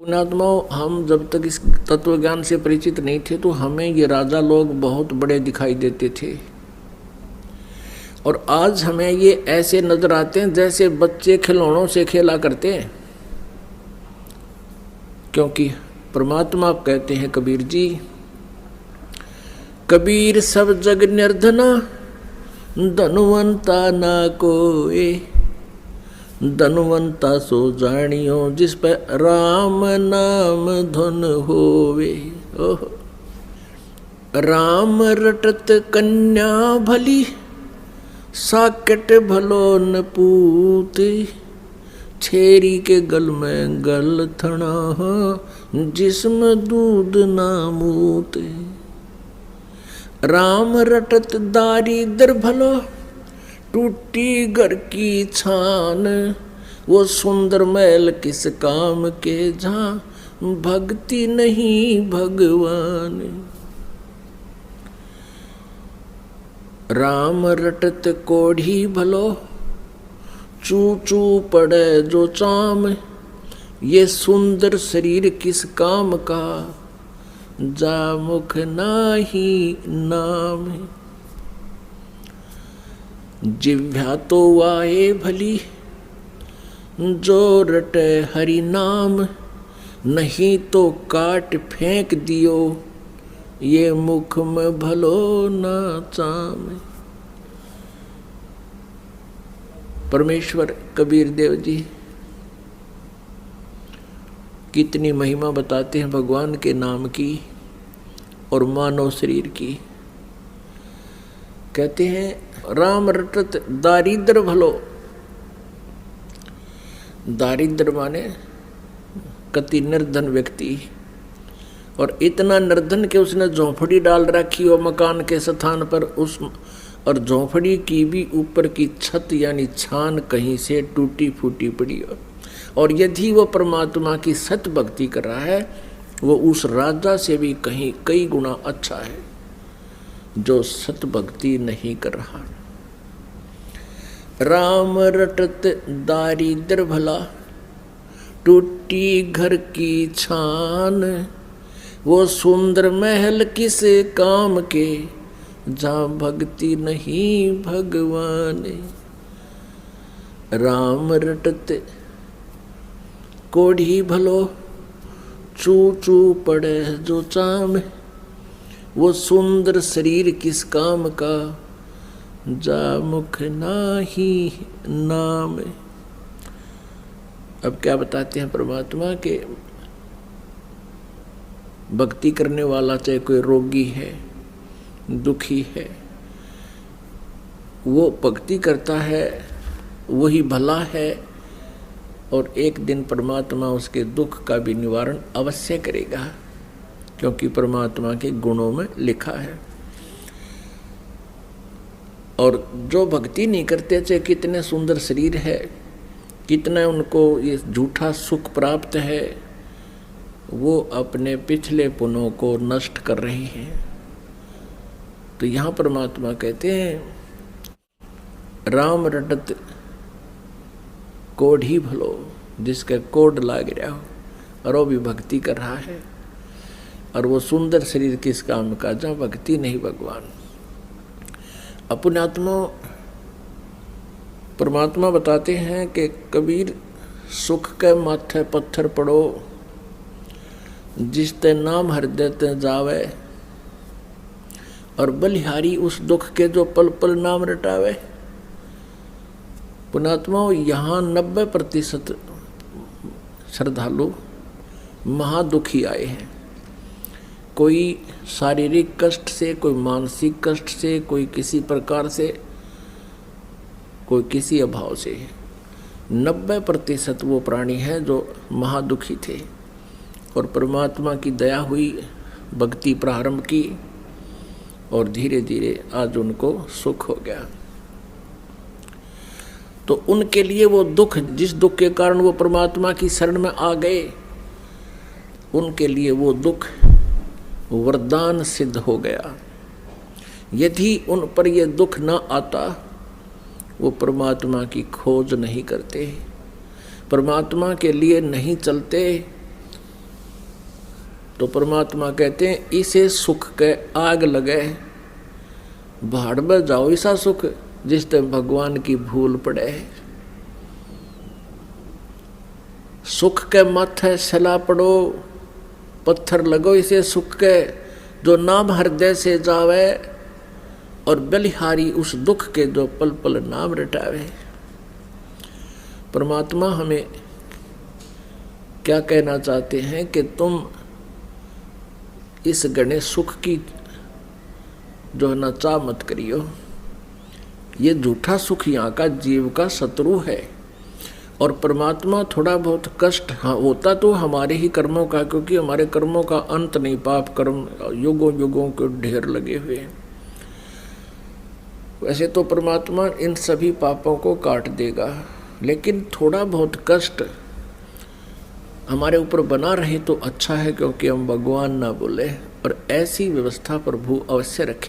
पुण्यात्माओं, हम जब तक इस तत्व ज्ञान से परिचित नहीं थे तो हमें ये राजा लोग बहुत बड़े दिखाई देते थे, और आज हमें ये ऐसे नजर आते हैं जैसे बच्चे खिलौनों से खेला करते हैं। क्योंकि परमात्मा कहते हैं कबीर जी, कबीर सब जग निर्धना, धनवंता ना कोई, धनवंता सो जानियो जिस पर राम नाम धन होवे। ओह, राम रटत कन्या भली, साकेट भलो न पूत, छेरी के गल में गल थना, जिसम दूध ना मूत। राम रटत दारिद्र भलो, टूटी घर की छान, वो सुंदर महल किस काम के जहाँ भक्ति नहीं भगवान। राम रटत कोढ़ी भलो, चू चू पड़े जो चाम, ये सुंदर शरीर किस काम का, जा मुख नाही नाम। जिह्वा तो वाए भली, जो रटे हरि नाम, नहीं तो काट फेंक दियो, ये मुख में भलो ना चाम। परमेश्वर कबीर देव जी कितनी महिमा बताते हैं भगवान के नाम की और मानव शरीर की। कहते हैं राम रटत दारिद्र भलो। दारिद्र माने कति निर्धन व्यक्ति, और इतना निर्धन कि उसने झोंपड़ी डाल रखी हो मकान के स्थान पर, उस और झोंपड़ी की भी ऊपर की छत यानी छान कहीं से टूटी फूटी पड़ी हो। और यदि वो परमात्मा की सत भक्ति कर रहा है, वो उस राजा से भी कहीं कई गुना अच्छा है जो सत भक्ति नहीं कर रहा। राम रटत दारिद्र भला, टूटी घर की छान, वो सुंदर महल किस काम के, जहाँ भक्ति नहीं भगवान। राम रटत कोढ़ी भलो, चू चू पड़े जो चाम, वो सुंदर शरीर किस काम का, जा मुख नाही नाम। अब क्या बताते हैं परमात्मा के भक्ति करने वाला चाहे कोई रोगी है, दुखी है, वो भक्ति करता है वही भला है, और एक दिन परमात्मा उसके दुख का भी निवारण अवश्य करेगा, क्योंकि परमात्मा के गुणों में लिखा है। और जो भक्ति नहीं करते चाहे कितने सुंदर शरीर है, कितना उनको ये झूठा सुख प्राप्त है, वो अपने पिछले पुण्यों को नष्ट कर रहे हैं। तो यहाँ परमात्मा कहते हैं राम रटत कोढ़ी भलो, जिसका कोड लाग रहा हो और वो भी भक्ति कर रहा है, और वो सुंदर शरीर किस काम का, जहाँ भक्ति नहीं भगवान। अपने आत्मा परमात्मा बताते हैं कि कबीर सुख के माथे पत्थर पड़ो, जिस ते नाम हृदय ते जावे, और बलिहारी उस दुख के जो पल पल नाम रटावे। पुण्यात्माओं, यहाँ 90% श्रद्धालु महादुखी आए हैं। कोई शारीरिक कष्ट से, कोई मानसिक कष्ट से, कोई किसी प्रकार से, कोई किसी अभाव से। 90% वो प्राणी हैं जो महादुखी थे, और परमात्मा की दया हुई, भक्ति प्रारंभ की, और धीरे धीरे आज उनको सुख हो गया। तो उनके लिए वो दुख, जिस दुख के कारण वो परमात्मा की शरण में आ गए, उनके लिए वो दुख वरदान सिद्ध हो गया। यदि उन पर यह दुख न आता, वो परमात्मा की खोज नहीं करते, परमात्मा के लिए नहीं चलते, तो परमात्मा कहते हैं इसे सुख के आग लगे, भाड़ में जाओ ऐसा सुख जिस टाइम भगवान की भूल पड़े। सुख के माथे सला पड़ो, पत्थर लगो इसे सुख के, जो नाम हृदय से जावे, और बलिहारी उस दुख के जो पल पल नाम रटावे। परमात्मा हमें क्या कहना चाहते हैं कि तुम इस गणे सुख की जो है ना चाह मत करियो। ये झूठा सुख यहाँ का जीव का शत्रु है। और परमात्मा थोड़ा बहुत कष्ट होता तो हमारे ही कर्मों का, क्योंकि हमारे कर्मों का अंत नहीं, पाप कर्म युगों युगों के ढेर लगे हुए हैं। वैसे तो परमात्मा इन सभी पापों को काट देगा, लेकिन थोड़ा बहुत कष्ट हमारे ऊपर बना रहे तो अच्छा है, क्योंकि हम भगवान ना बोले। और ऐसी व्यवस्था प्रभु अवश्य रखे।